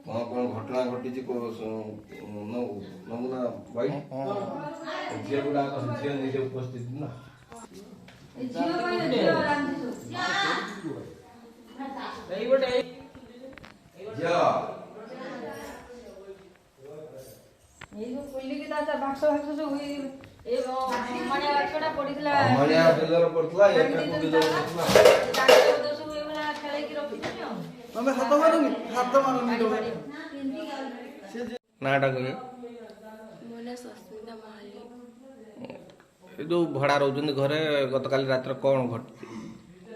कौन कौन घटना घटी नमूना भाई झील गुड़ाक झील निजे उपस्थित ना नाटा कहे जो भड़ा रोचंदी घरे गतकाली रात कौन घटी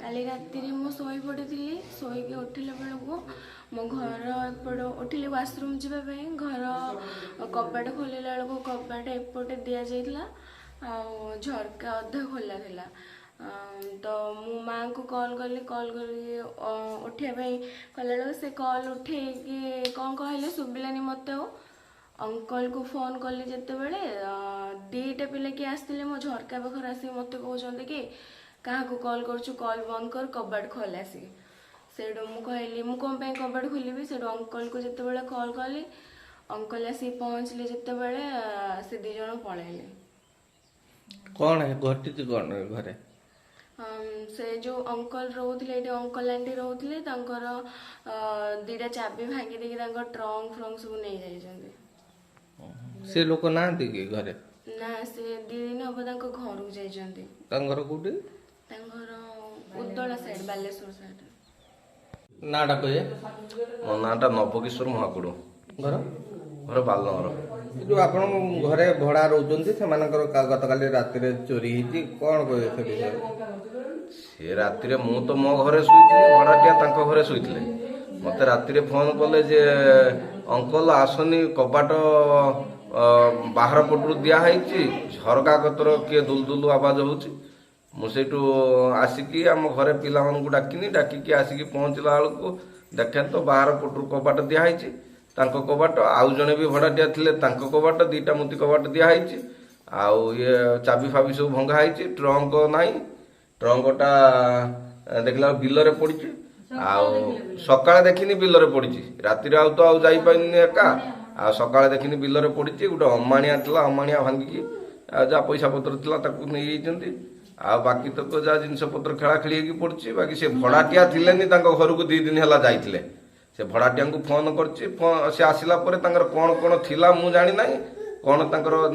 काली राति मु शोई पड़ी शोईकी उठिला बेलू मो घर एपट उठिली वाशरूम जावाई घर कबाट खोलिला बेलू कबाट एपटे दि जाइला झरका अधा खोला थिला तो मु माँ को कॉल कली उठाई कला से कॉल उठे कौन कहले शुभिलानी मत अंकल को फोन कली जिते बड़े दीटा पिला किए आसते मो झरका पाखर आस मत कहते कि क्या कॉल करूँ कॉल बंद कर कबाट खोल आसी से कहली मु कौन कबाट खोलि से अंकल को जिते बड़े कॉल कली अंकल आसी पहुँचले जिते बड़े से दी जन पलैले कौन है घटी कौन घरे से जो अंकल रोते अंकल आंटी रोते दीटा चाबी भांगी देकी ट्रंक फ्रंक सब नहीं जाइछन्ते से लोक ना कि घरे ना से दी दिन हम घर जाइछन्ते घर कोठी उद्दला साइड बालेश्वर साइड नाटा कहे मो नाटा नवकिशोर महाकुड़ घर घर बालनगर जो आपण घरे भड़ा रोचंती से गतकाली राति चोरी होती कौन कहे से विषय से राति मु तो मो घरे शुई भड़ाटिया तांको घरे शुई मते राति फोन कले जे अंकल आसनी कबाट बाहर पटू दिखाई झरका कतर किए दुलदुल आवाज होची मुझे आसिकी आम घरे पिला डाकिनी डाकिकी आसिकी पहुँचला बेलू देखे तो बाहर पटू कबाट दिखाई कबाट आउ जने भी भड़ाटिया थिले कबाट दीटा मुती कबाट दिखाई आउ ये चाबी फाबी सब भंगा ट्रंक नाई ट्रंकटा देखला बिलरे पड़ी आउ सकाळे देखिनी बिलरे पड़ी राति आउ तो आउ जाई पाइनी एका आ सकाळे देखिनी बिलरे पड़ी गोटे अमाणिया थिला अमाणिया भांगिकी जहाँ पैसा पत्र थिला ताकू नहीं जाइछन्ती आ बाकी तक जहाँ जिनस पत्र खेला खेली पड़ी बाकी से भड़ाटिया थिलेनी तांको घर को 2 दिन है जाइथिले से भड़ाटिया को फोन कर से आसला कौन कौन थिला मु जानी ना कौन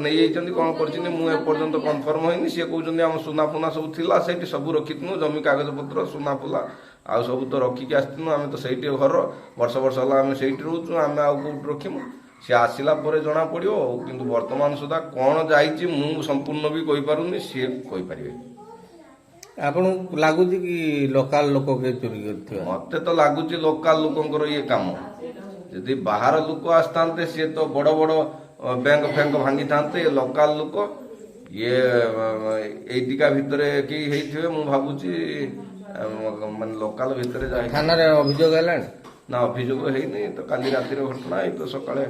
नहीं जाइछन्ती कौन कर एपर्यंत कन्फर्म होनी सी कहते आम सुना फुना सब थिला सेठी सब रखिथु जमी कागज पत्र सुना फुला आ सब तो रखिकी आसनु आम तो सही घर वर्ष वर्ष है आम से रोचु आम आउ कौट रखिमु सी आसला जना पड़ो कि वर्तमान सुधा कौन जाइए मु संपूर्ण भी कही पारुनी सी कही पारे आपन लगुच कि लोकल लोक के चोरी कर मत तो लगुच लोकल लोकर ये कम जदि बाहर लोक आसता सी तो बड़ बड़ बैंक फैंक भांगी था लोकल लोक ये एटिका भितर कि मु भावुची मान लोकल भितर थाना अभियोग है ना अभियोग है तो काली रातिर घटना तो सकाଳେ